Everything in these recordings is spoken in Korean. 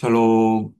샬롬.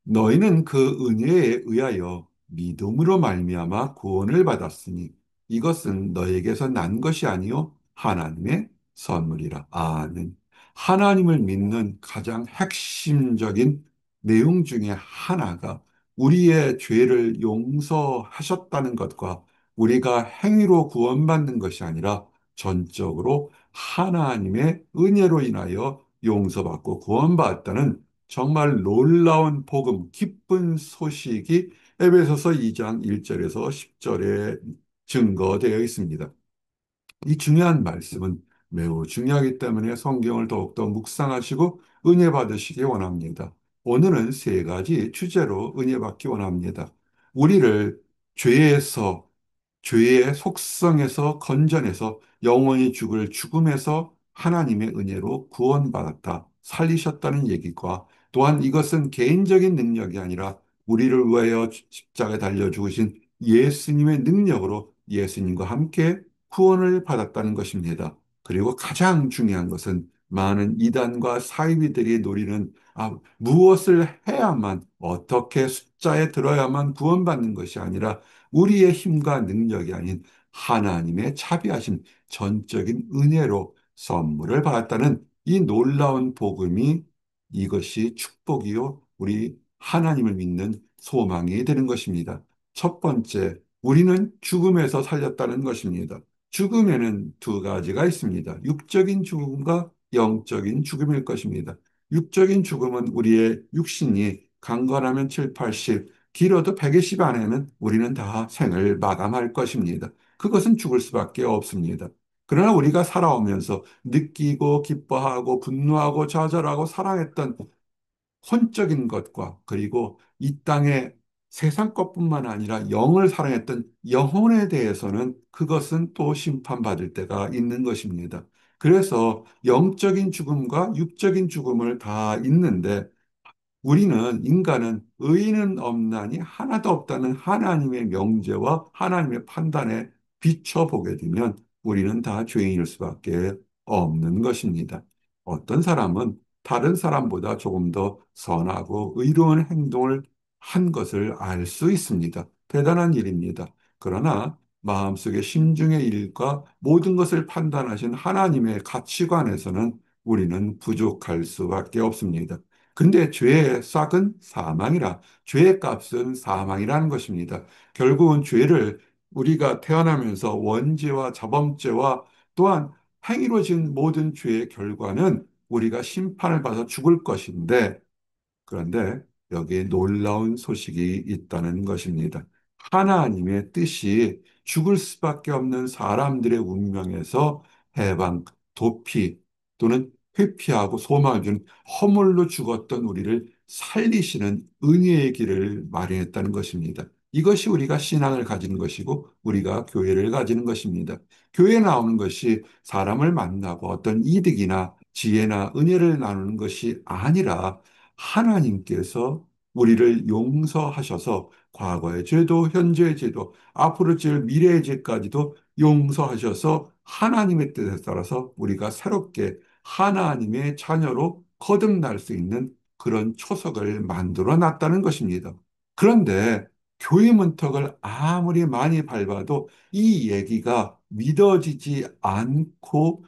너희는 그 은혜에 의하여 믿음으로 말미암아 구원을 받았으니 이것은 너에게서 난 것이 아니요 하나님의 선물이라. 아멘. 하나님을 믿는 가장 핵심적인 내용 중에 하나가 우리의 죄를 용서하셨다는 것과 우리가 행위로 구원받는 것이 아니라 전적으로 하나님의 은혜로 인하여 용서받고 구원받았다는 정말 놀라운 복음, 기쁜 소식이 에베소서 2장 1절에서 10절에 증거되어 있습니다. 이 중요한 말씀은 매우 중요하기 때문에 성경을 더욱더 묵상하시고 은혜 받으시기 원합니다. 오늘은 세 가지 주제로 은혜 받기 원합니다. 우리를 죄에서, 죄의 속성에서 건져내서 영원히 죽을 죽음에서 하나님의 은혜로 구원받았다, 살리셨다는 얘기과 또한 이것은 개인적인 능력이 아니라 우리를 위하여 십자가에 달려 죽으신 예수님의 능력으로 예수님과 함께 구원을 받았다는 것입니다. 그리고 가장 중요한 것은 많은 이단과 사이비들이 노리는 무엇을 해야만, 어떻게 숫자에 들어야만 구원받는 것이 아니라 우리의 힘과 능력이 아닌 하나님의 자비하신 전적인 은혜로 선물을 받았다는 이 놀라운 복음이, 이것이 축복이요 우리 하나님을 믿는 소망이 되는 것입니다. 첫 번째, 우리는 죽음에서 살렸다는 것입니다. 죽음에는 두 가지가 있습니다. 육적인 죽음과 영적인 죽음일 것입니다. 육적인 죽음은 우리의 육신이 강건하면 7, 80, 길어도 120 안에는 우리는 다 생을 마감할 것입니다. 그것은 죽을 수밖에 없습니다. 그러나 우리가 살아오면서 느끼고 기뻐하고 분노하고 좌절하고 사랑했던 혼적인 것과 그리고 이 땅의 세상 것뿐만 아니라 영을 사랑했던 영혼에 대해서는 그것은 또 심판받을 때가 있는 것입니다. 그래서 영적인 죽음과 육적인 죽음을 다 있는데 우리는 인간은 의인은 없나니 하나도 없다는 하나님의 명제와 하나님의 판단에 비춰보게 되면 우리는 다 죄인일 수밖에 없는 것입니다. 어떤 사람은 다른 사람보다 조금 더 선하고 의로운 행동을 한 것을 알 수 있습니다. 대단한 일입니다. 그러나 마음속의 심중의 일과 모든 것을 판단하신 하나님의 가치관에서는 우리는 부족할 수밖에 없습니다. 근데 죄의 싹은 사망이라, 죄의 값은 사망이라는 것입니다. 결국은 죄를 우리가 태어나면서 원죄와 자범죄와 또한 행위로 지은 모든 죄의 결과는 우리가 심판을 받아 죽을 것인데, 그런데 여기에 놀라운 소식이 있다는 것입니다. 하나님의 뜻이 죽을 수밖에 없는 사람들의 운명에서 해방, 도피 또는 회피하고 소망을 주는 허물로 죽었던 우리를 살리시는 은혜의 길을 마련했다는 것입니다. 이것이 우리가 신앙을 가지는 것이고 우리가 교회를 가지는 것입니다. 교회에 나오는 것이 사람을 만나고 어떤 이득이나 지혜나 은혜를 나누는 것이 아니라 하나님께서 우리를 용서하셔서 과거의 죄도 현재의 죄도 앞으로 지을 미래의 죄까지도 용서하셔서 하나님의 뜻에 따라서 우리가 새롭게 하나님의 자녀로 거듭날 수 있는 그런 초석을 만들어 놨다는 것입니다. 그런데 교회 문턱을 아무리 많이 밟아도 이 얘기가 믿어지지 않고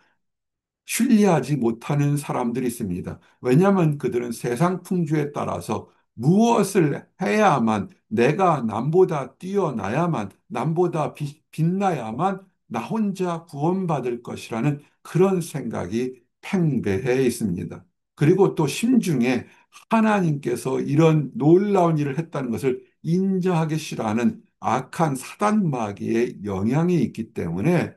신뢰하지 못하는 사람들이 있습니다. 왜냐하면 그들은 세상 풍조에 따라서 무엇을 해야만, 내가 남보다 뛰어나야만, 남보다 빛나야만 나 혼자 구원받을 것이라는 그런 생각이 팽배해 있습니다. 그리고 또 심중에 하나님께서 이런 놀라운 일을 했다는 것을 인정하기 싫어하는 악한 사단 마귀의 영향이 있기 때문에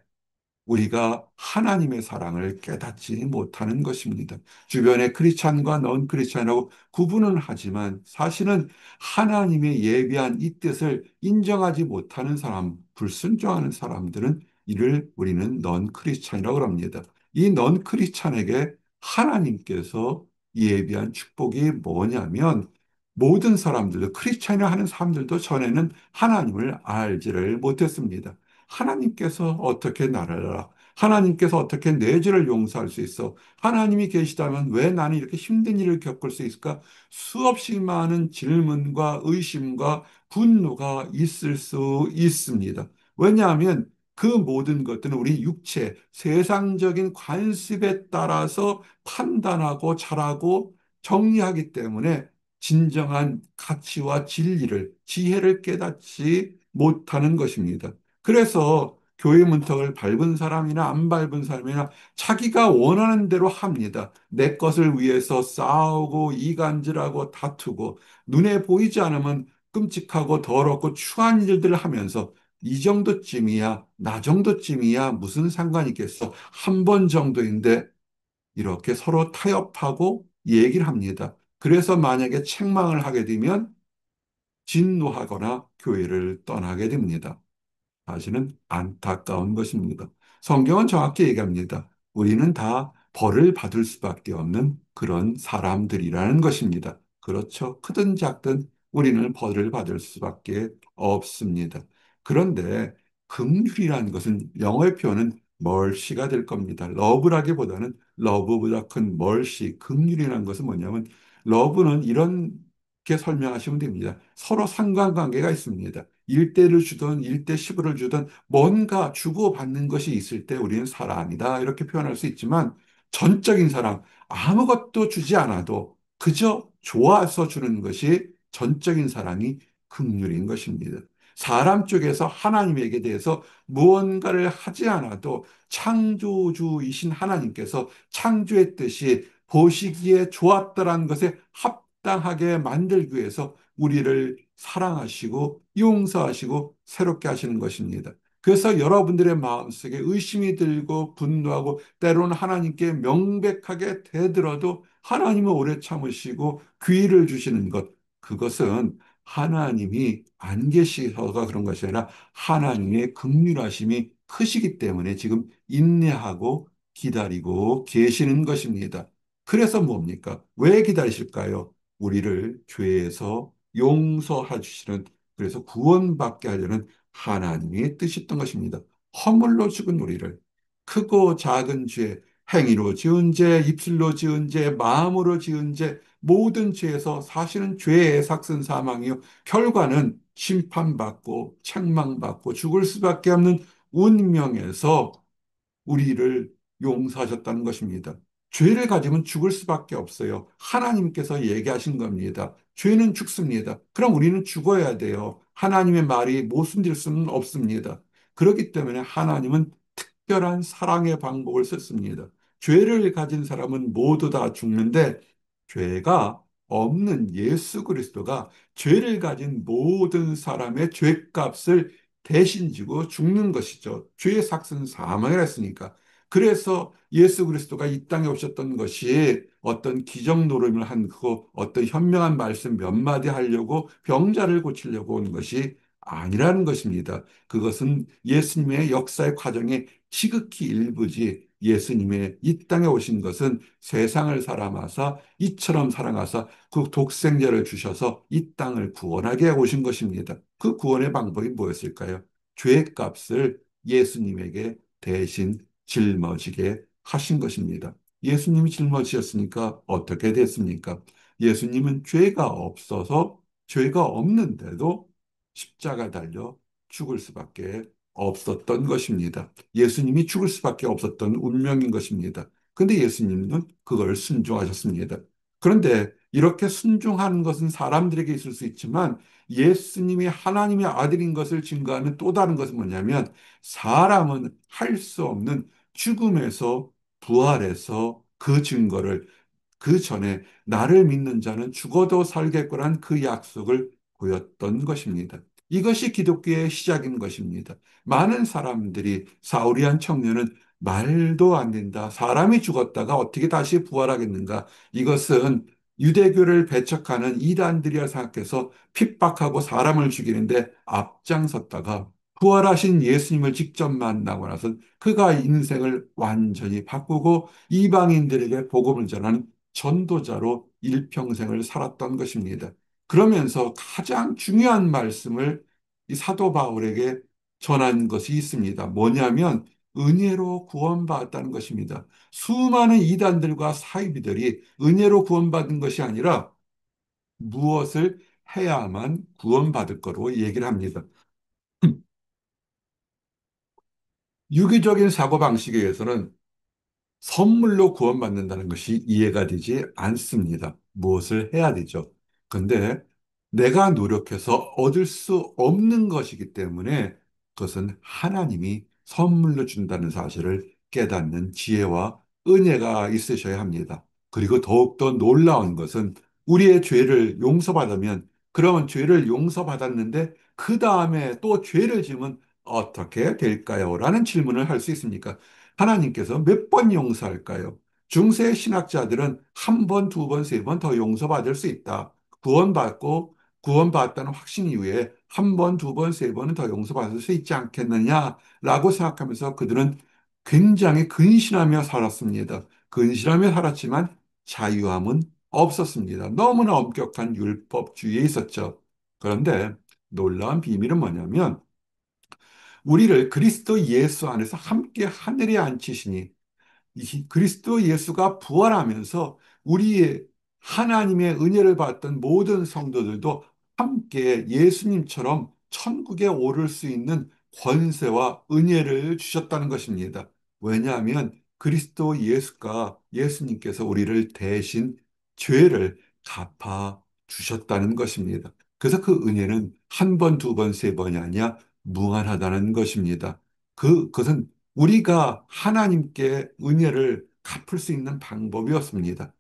우리가 하나님의 사랑을 깨닫지 못하는 것입니다. 주변의 크리스찬과 넌 크리스찬이라고 구분은 하지만 사실은 하나님의 예비한 이 뜻을 인정하지 못하는 사람, 불순종하는 사람들은 이를 우리는 넌 크리스찬이라고 합니다. 이 넌 크리스찬에게 하나님께서 예비한 축복이 뭐냐면 모든 사람들도 크리스찬이라 하는 사람들도 전에는 하나님을 알지를 못했습니다. 하나님께서 어떻게 나를 알아? 하나님께서 어떻게 내 죄를 용서할 수 있어? 하나님이 계시다면 왜 나는 이렇게 힘든 일을 겪을 수 있을까? 수없이 많은 질문과 의심과 분노가 있을 수 있습니다. 왜냐하면 그 모든 것들은 우리 육체, 세상적인 관습에 따라서 판단하고 잘하고 정리하기 때문에 진정한 가치와 진리를, 지혜를 깨닫지 못하는 것입니다. 그래서 교회 문턱을 밟은 사람이나 안 밟은 사람이나 자기가 원하는 대로 합니다. 내 것을 위해서 싸우고 이간질하고 다투고 눈에 보이지 않으면 끔찍하고 더럽고 추한 일들을 하면서 이 정도쯤이야, 나 정도쯤이야, 무슨 상관이 있겠어. 한 번 정도인데 이렇게 서로 타협하고 얘기를 합니다. 그래서 만약에 책망을 하게 되면 진노하거나 교회를 떠나게 됩니다. 사실은 안타까운 것입니다. 성경은 정확히 얘기합니다. 우리는 다 벌을 받을 수밖에 없는 그런 사람들이라는 것입니다. 그렇죠. 크든 작든 우리는 벌을 받을 수밖에 없습니다. 그런데 긍휼이라는 것은 영어의 표현은 멀시가 될 겁니다. 러브라기보다는 러브보다 큰 멀시, 긍휼이라는 것은 뭐냐면 러브는 이렇게 설명하시면 됩니다. 서로 상관관계가 있습니다. 1대를 주든 1대 10을 주든 뭔가 주고받는 것이 있을 때 우리는 사랑이다 이렇게 표현할 수 있지만 전적인 사랑, 아무것도 주지 않아도 그저 좋아서 주는 것이 전적인 사랑이 긍휼인 것입니다. 사람 쪽에서 하나님에게 대해서 무언가를 하지 않아도 창조주이신 하나님께서 창조의 뜻이 보시기에 좋았다라는 것에 합당하게 만들기 위해서 우리를 사랑하시고 용서하시고 새롭게 하시는 것입니다. 그래서 여러분들의 마음속에 의심이 들고 분노하고 때로는 하나님께 명백하게 대들어도 하나님은 오래 참으시고 귀를 주시는 것, 그것은 하나님이 안 계시서가 그런 것이 아니라 하나님의 긍휼하심이 크시기 때문에 지금 인내하고 기다리고 계시는 것입니다. 그래서 뭡니까? 왜 기다리실까요? 우리를 죄에서 용서해 주시는, 그래서 구원받게 하려는 하나님의 뜻이었던 것입니다. 허물로 죽은 우리를 크고 작은 죄, 행위로 지은 죄, 입술로 지은 죄, 마음으로 지은 죄, 모든 죄에서 사실은 죄의 삭슨 사망이요. 결과는 심판받고 책망받고 죽을 수밖에 없는 운명에서 우리를 용서하셨다는 것입니다. 죄를 가지면 죽을 수밖에 없어요. 하나님께서 얘기하신 겁니다. 죄는 죽습니다. 그럼 우리는 죽어야 돼요. 하나님의 말이 모순될 수는 없습니다. 그렇기 때문에 하나님은 특별한 사랑의 방법을 썼습니다. 죄를 가진 사람은 모두 다 죽는데 죄가 없는 예수 그리스도가 죄를 가진 모든 사람의 죄값을 대신 지고 죽는 것이죠. 죄의 삭은 사망을 했으니까. 그래서 예수 그리스도가 이 땅에 오셨던 것이 어떤 기적 노름을 한 그 어떤 현명한 말씀 몇 마디 하려고 병자를 고치려고 온 것이 아니라는 것입니다. 그것은 예수님의 역사의 과정의 지극히 일부지 예수님의 이 땅에 오신 것은 세상을 사랑하사 이처럼 사랑하사 그 독생자를 주셔서 이 땅을 구원하게 오신 것입니다. 그 구원의 방법이 뭐였을까요? 죄의 값을 예수님에게 대신 짊어지게 하신 것입니다. 예수님이 짊어지셨으니까 어떻게 됐습니까? 예수님은 죄가 없어서 죄가 없는데도 십자가 달려 죽을 수밖에 없었던 것입니다. 예수님이 죽을 수밖에 없었던 운명인 것입니다. 근데 예수님은 그걸 순종하셨습니다. 그런데 이렇게 순종하는 것은 사람들에게 있을 수 있지만 예수님이 하나님의 아들인 것을 증거하는 또 다른 것은 뭐냐면 사람은 할 수 없는 죽음에서 부활해서 그 증거를 그 전에 나를 믿는 자는 죽어도 살겠거란 그 약속을 보였던 것입니다. 이것이 기독교의 시작인 것입니다. 많은 사람들이 사울이한 청년은 말도 안 된다. 사람이 죽었다가 어떻게 다시 부활하겠는가? 이것은 유대교를 배척하는 이단들이라 생각해서 핍박하고 사람을 죽이는데 앞장섰다가 부활하신 예수님을 직접 만나고 나서 그가 인생을 완전히 바꾸고 이방인들에게 복음을 전하는 전도자로 일평생을 살았던 것입니다. 그러면서 가장 중요한 말씀을 이 사도 바울에게 전한 것이 있습니다. 뭐냐면 은혜로 구원받았다는 것입니다. 수많은 이단들과 사이비들이 은혜로 구원받은 것이 아니라 무엇을 해야만 구원받을 거로 얘기를 합니다. 유기적인 사고방식에 의해서는 선물로 구원받는다는 것이 이해가 되지 않습니다. 무엇을 해야 되죠? 근데 내가 노력해서 얻을 수 없는 것이기 때문에 그것은 하나님이 선물로 준다는 사실을 깨닫는 지혜와 은혜가 있으셔야 합니다. 그리고 더욱더 놀라운 것은 우리의 죄를 용서받으면 그러면 죄를 용서받았는데 그 다음에 또 죄를 지으면 어떻게 될까요? 라는 질문을 할 수 있습니까? 하나님께서 몇 번 용서할까요? 중세 신학자들은 한 번, 두 번, 세 번 더 용서받을 수 있다. 구원받고 구원받았다는 확신 이후에 한 번, 두 번, 세 번은 더 용서받을 수 있지 않겠느냐라고 생각하면서 그들은 굉장히 근신하며 살았습니다. 근신하며 살았지만 자유함은 없었습니다. 너무나 엄격한 율법주의에 있었죠. 그런데 놀라운 비밀은 뭐냐면 우리를 그리스도 예수 안에서 함께 하늘에 앉히시니 이 그리스도 예수가 부활하면서 우리의 하나님의 은혜를 받던 모든 성도들도 함께 예수님처럼 천국에 오를 수 있는 권세와 은혜를 주셨다는 것입니다. 왜냐하면 그리스도 예수님께서 우리를 대신 죄를 갚아 주셨다는 것입니다. 그래서 그 은혜는 한 번, 두 번, 세 번이 아니라 무한하다는 것입니다. 그것은 우리가 하나님께 은혜를 갚을 수 있는 방법이었습니다.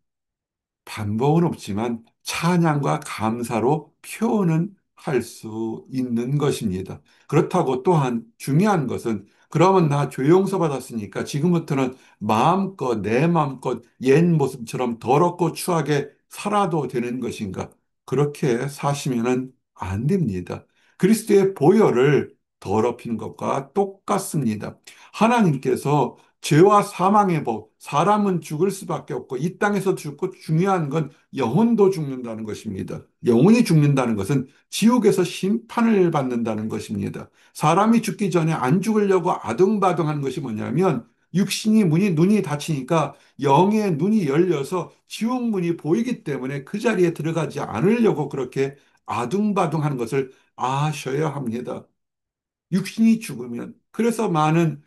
방법은 없지만 찬양과 감사로 표현은 할 수 있는 것입니다. 그렇다고 또한 중요한 것은 그러면 나 죄 용서 받았으니까 지금부터는 마음껏 내 마음껏 옛 모습처럼 더럽고 추하게 살아도 되는 것인가? 그렇게 사시면은 안 됩니다. 그리스도의 보혈을 더럽히는 것과 똑같습니다. 하나님께서 죄와 사망의 법, 사람은 죽을 수밖에 없고 이 땅에서 죽고 중요한 건 영혼도 죽는다는 것입니다. 영혼이 죽는다는 것은 지옥에서 심판을 받는다는 것입니다. 사람이 죽기 전에 안 죽으려고 아둥바둥한 것이 뭐냐면 육신이 눈이 닫히니까 영의 눈이 열려서 지옥 문이 보이기 때문에 그 자리에 들어가지 않으려고 그렇게 아둥바둥하는 것을 아셔야 합니다. 육신이 죽으면 그래서 많은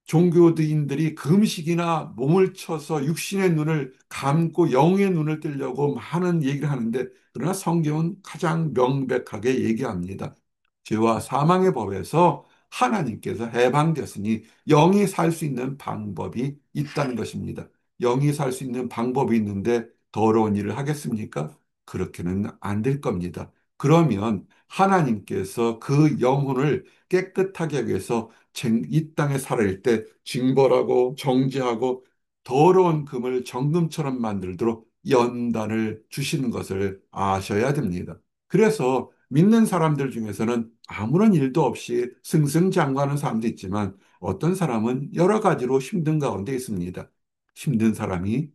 종교인들이 금식이나 몸을 쳐서 육신의 눈을 감고 영의 눈을 뜨려고 많은 얘기를 하는데 그러나 성경은 가장 명백하게 얘기합니다. 죄와 사망의 법에서 하나님께서 해방되었으니 영이 살 수 있는 방법이 있다는 것입니다. 영이 살 수 있는 방법이 있는데 더러운 일을 하겠습니까? 그렇게는 안 될 겁니다. 그러면 하나님께서 그 영혼을 깨끗하게 하기 위해서 이 땅에 살아있을 때 징벌하고 정죄하고 더러운 금을 정금처럼 만들도록 연단을 주시는 것을 아셔야 됩니다. 그래서 믿는 사람들 중에서는 아무런 일도 없이 승승장구하는 사람도 있지만 어떤 사람은 여러 가지로 힘든 가운데 있습니다. 힘든 사람이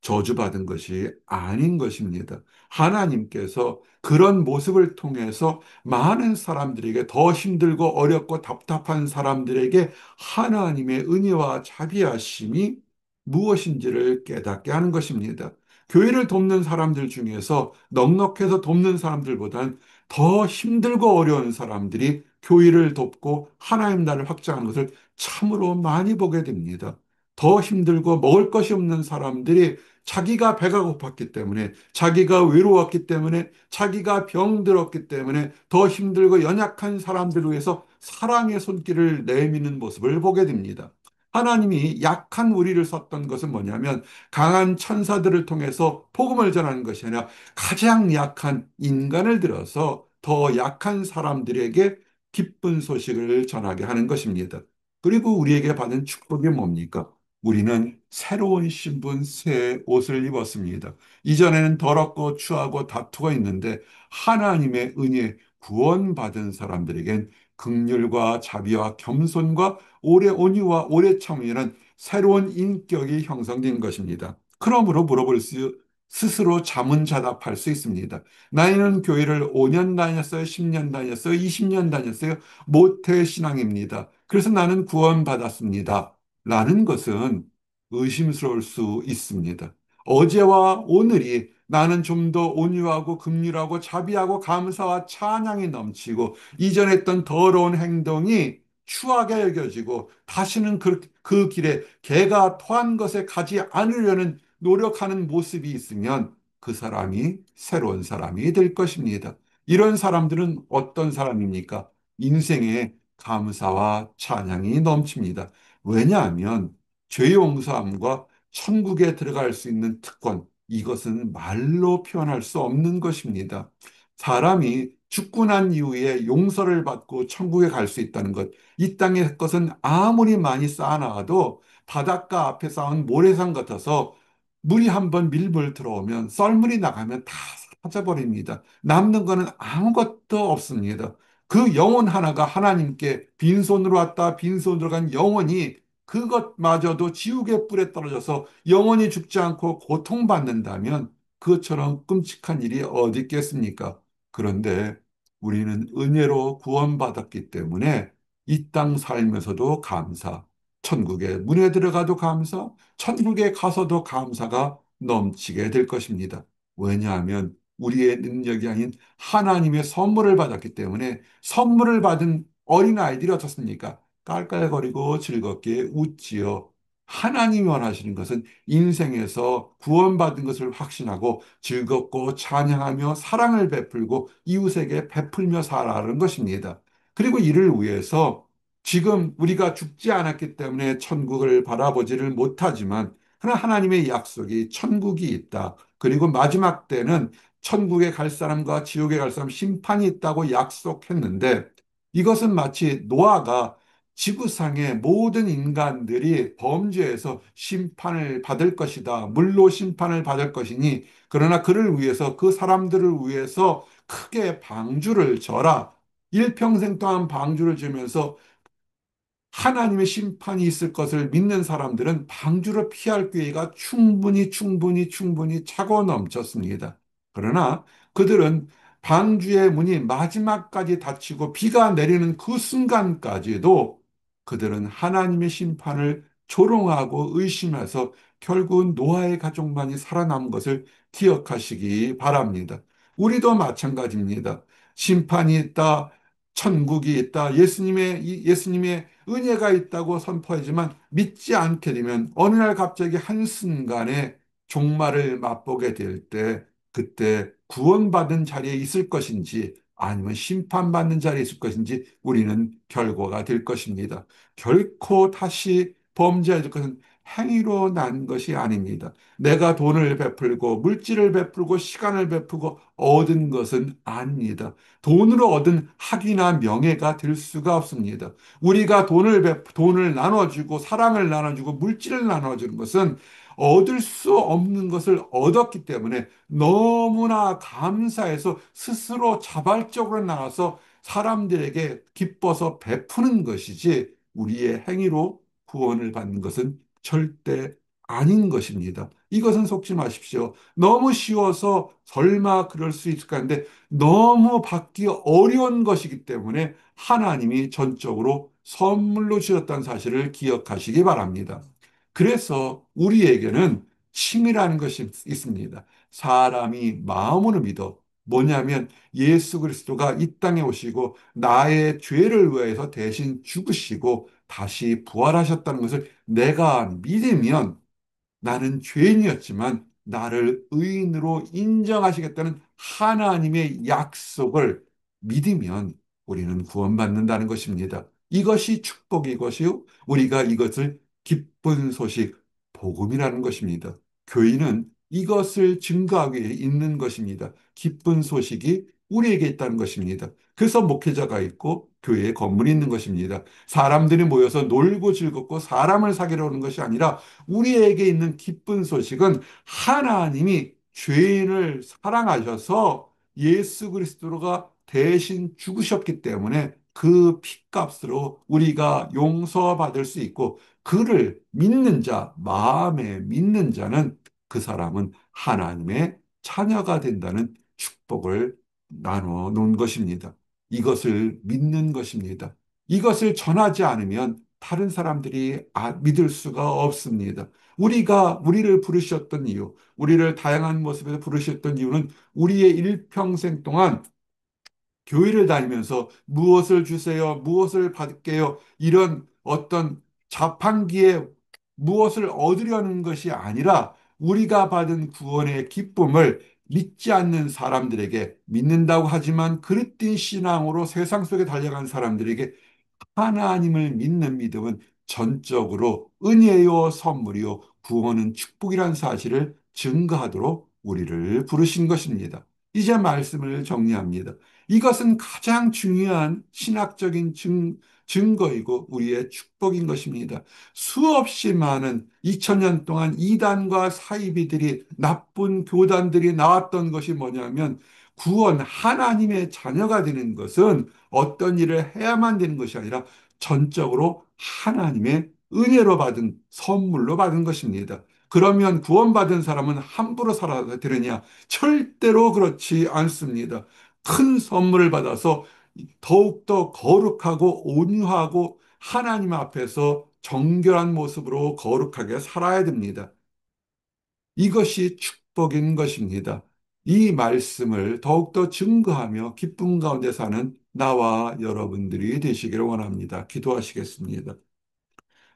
저주받은 것이 아닌 것입니다. 하나님께서 그런 모습을 통해서 많은 사람들에게 더 힘들고 어렵고 답답한 사람들에게 하나님의 은혜와 자비하심이 무엇인지를 깨닫게 하는 것입니다. 교회를 돕는 사람들 중에서 넉넉해서 돕는 사람들보단 더 힘들고 어려운 사람들이 교회를 돕고 하나님 나라를 확장하는 것을 참으로 많이 보게 됩니다. 더 힘들고 먹을 것이 없는 사람들이 자기가 배가 고팠기 때문에, 자기가 외로웠기 때문에, 자기가 병들었기 때문에 더 힘들고 연약한 사람들을 위해서 사랑의 손길을 내미는 모습을 보게 됩니다. 하나님이 약한 우리를 썼던 것은 뭐냐면 강한 천사들을 통해서 복음을 전하는 것이 아니라 가장 약한 인간을 들어서 더 약한 사람들에게 기쁜 소식을 전하게 하는 것입니다. 그리고 우리에게 받은 축복이 뭡니까? 우리는 새로운 신분, 새 옷을 입었습니다. 이전에는 더럽고 추하고 다투가 있는데 하나님의 은혜, 구원받은 사람들에겐 긍휼과 자비와 겸손과 오래 온유와 오래 참으면 새로운 인격이 형성된 것입니다. 그러므로 물어볼 수 스스로 자문자답할 수 있습니다. 나이는 교회를 5년 다녔어요, 10년 다녔어요, 20년 다녔어요. 모태 신앙입니다. 그래서 나는 구원받았습니다. 라는 것은 의심스러울 수 있습니다. 어제와 오늘이 나는 좀 더 온유하고 긍휼하고 자비하고 감사와 찬양이 넘치고 이전에 했던 더러운 행동이 추하게 여겨지고 다시는 그 길에 개가 토한 것에 가지 않으려는 노력하는 모습이 있으면 그 사람이 새로운 사람이 될 것입니다. 이런 사람들은 어떤 사람입니까? 인생에 감사와 찬양이 넘칩니다. 왜냐하면 죄 용서함과 천국에 들어갈 수 있는 특권, 이것은 말로 표현할 수 없는 것입니다. 사람이 죽고 난 이후에 용서를 받고 천국에 갈 수 있다는 것, 이 땅의 것은 아무리 많이 쌓아놔도 바닷가 앞에 쌓은 모래산 같아서 물이 한번 밀물 들어오면 썰물이 나가면 다 사라져버립니다. 남는 거는 아무것도 없습니다. 그 영혼 하나가 하나님께 빈손으로 왔다 빈손으로 간 영혼이 그것마저도 지옥의 뿔에 떨어져서 영원히 죽지 않고 고통받는다면 그것처럼 끔찍한 일이 어디 있겠습니까? 그런데 우리는 은혜로 구원받았기 때문에 이 땅 살면서도 감사, 천국의 문에 들어가도 감사, 천국에 가서도 감사가 넘치게 될 것입니다. 왜냐하면 우리의 능력이 아닌 하나님의 선물을 받았기 때문에 선물을 받은 어린아이들이 어떻습니까? 깔깔거리고 즐겁게 웃지요. 하나님이 원하시는 것은 인생에서 구원받은 것을 확신하고 즐겁고 찬양하며 사랑을 베풀고 이웃에게 베풀며 살아가는 것입니다. 그리고 이를 위해서 지금 우리가 죽지 않았기 때문에 천국을 바라보지를 못하지만 그러나 하나님의 약속이 천국이 있다. 그리고 마지막 때는 천국에 갈 사람과 지옥에 갈 사람 심판이 있다고 약속했는데 이것은 마치 노아가 지구상의 모든 인간들이 범죄에서 심판을 받을 것이다. 물로 심판을 받을 것이니 그러나 그를 위해서 그 사람들을 위해서 크게 방주를 져라. 일평생 동안 방주를 지면서 하나님의 심판이 있을 것을 믿는 사람들은 방주를 피할 기회가 충분히 차고 넘쳤습니다. 그러나 그들은 방주의 문이 마지막까지 닫히고 비가 내리는 그 순간까지도 그들은 하나님의 심판을 조롱하고 의심해서 결국 노아의 가족만이 살아남은 것을 기억하시기 바랍니다. 우리도 마찬가지입니다. 심판이 있다. 천국이 있다. 예수님의 은혜가 있다고 선포하지만 믿지 않게 되면 어느 날 갑자기 한순간에 종말을 맛보게 될 때 그때 구원받은 자리에 있을 것인지 아니면 심판받는 자리에 있을 것인지 우리는 결과가 될 것입니다. 결코 다시 범죄할 것은 행위로 난 것이 아닙니다. 내가 돈을 베풀고 물질을 베풀고 시간을 베풀고 얻은 것은 아닙니다. 돈으로 얻은 학위나 명예가 될 수가 없습니다. 우리가 돈을 나눠주고 사랑을 나눠주고 물질을 나눠주는 것은 얻을 수 없는 것을 얻었기 때문에 너무나 감사해서 스스로 자발적으로 나가서 사람들에게 기뻐서 베푸는 것이지 우리의 행위로 구원을 받는 것은 절대 아닌 것입니다. 이것은 속지 마십시오. 너무 쉬워서 설마 그럴 수 있을까 하는데 너무 받기 어려운 것이기 때문에 하나님이 전적으로 선물로 주셨다는 사실을 기억하시기 바랍니다. 그래서 우리에게는 칭이라는 것이 있습니다. 사람이 마음으로 믿어. 뭐냐면 예수 그리스도가 이 땅에 오시고 나의 죄를 위해서 대신 죽으시고 다시 부활하셨다는 것을 내가 믿으면 나는 죄인이었지만 나를 의인으로 인정하시겠다는 하나님의 약속을 믿으면 우리는 구원받는다는 것입니다. 이것이 축복이것이요. 우리가 이것을 기쁜 소식, 복음이라는 것입니다. 교회는 이것을 증거하기 위해 있는 것입니다. 기쁜 소식이 우리에게 있다는 것입니다. 그래서 목회자가 있고 교회에 건물이 있는 것입니다. 사람들이 모여서 놀고 즐겁고 사람을 사귀러 오는 것이 아니라 우리에게 있는 기쁜 소식은 하나님이 죄인을 사랑하셔서 예수 그리스도가 대신 죽으셨기 때문에 그 피값으로 우리가 용서받을 수 있고 그를 믿는 자, 마음에 믿는 자는 그 사람은 하나님의 자녀가 된다는 축복을 나눠 놓은 것입니다. 이것을 믿는 것입니다. 이것을 전하지 않으면 다른 사람들이 믿을 수가 없습니다. 우리를 부르셨던 이유, 우리를 다양한 모습에서 부르셨던 이유는 우리의 일평생 동안 교회를 다니면서 무엇을 주세요, 무엇을 받을게요, 이런 어떤 자판기에 무엇을 얻으려는 것이 아니라 우리가 받은 구원의 기쁨을 믿지 않는 사람들에게, 믿는다고 하지만 그릇된 신앙으로 세상 속에 달려간 사람들에게 하나님을 믿는 믿음은 전적으로 은혜요 선물이요 구원은 축복이라는 사실을 증거하도록 우리를 부르신 것입니다. 이제 말씀을 정리합니다. 이것은 가장 중요한 신학적인 증거이고 우리의 축복인 것입니다. 수없이 많은 2000년 동안 이단과 사이비들이, 나쁜 교단들이 나왔던 것이 뭐냐면, 구원, 하나님의 자녀가 되는 것은 어떤 일을 해야만 되는 것이 아니라 전적으로 하나님의 은혜로 받은, 선물로 받은 것입니다. 그러면 구원받은 사람은 함부로 살아야 되느냐? 절대로 그렇지 않습니다. 큰 선물을 받아서 더욱더 거룩하고 온유하고 하나님 앞에서 정결한 모습으로 거룩하게 살아야 됩니다. 이것이 축복인 것입니다. 이 말씀을 더욱더 증거하며 기쁨 가운데 사는 나와 여러분들이 되시기를 원합니다. 기도하시겠습니다.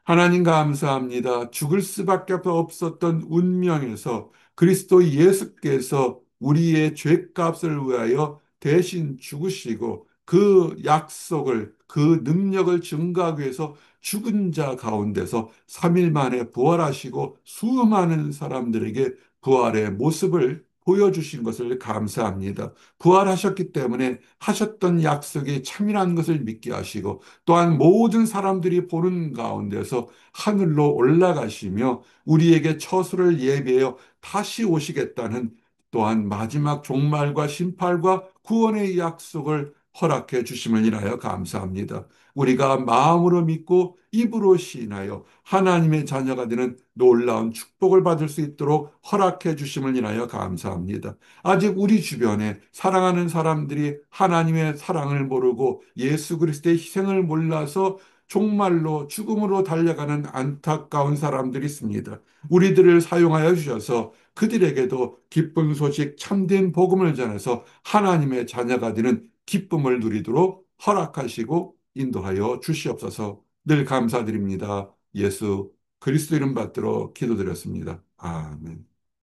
하나님 감사합니다. 죽을 수밖에 없었던 운명에서 그리스도 예수께서 우리의 죄값을 위하여 대신 죽으시고 그 약속을, 그 능력을 증거하기 위해서 죽은 자 가운데서 3일 만에 부활하시고 수많은 사람들에게 부활의 모습을 보여주신 것을 감사합니다. 부활하셨기 때문에 하셨던 약속이 참이라는 것을 믿게 하시고, 또한 모든 사람들이 보는 가운데서 하늘로 올라가시며 우리에게 처소를 예비하여 다시 오시겠다는, 또한 마지막 종말과 심판과 구원의 약속을 허락해 주심을 인하여 감사합니다. 우리가 마음으로 믿고 입으로 시인하여 하나님의 자녀가 되는 놀라운 축복을 받을 수 있도록 허락해 주심을 인하여 감사합니다. 아직 우리 주변에 사랑하는 사람들이 하나님의 사랑을 모르고 예수 그리스도의 희생을 몰라서 종말로 죽음으로 달려가는 안타까운 사람들이 있습니다. 우리들을 사용하여 주셔서 그들에게도 기쁜 소식, 참된 복음을 전해서 하나님의 자녀가 되는 기쁨을 누리도록 허락하시고 인도하여 주시옵소서. 늘 감사드립니다. 예수 그리스도 이름 받들어 기도드렸습니다. 아멘.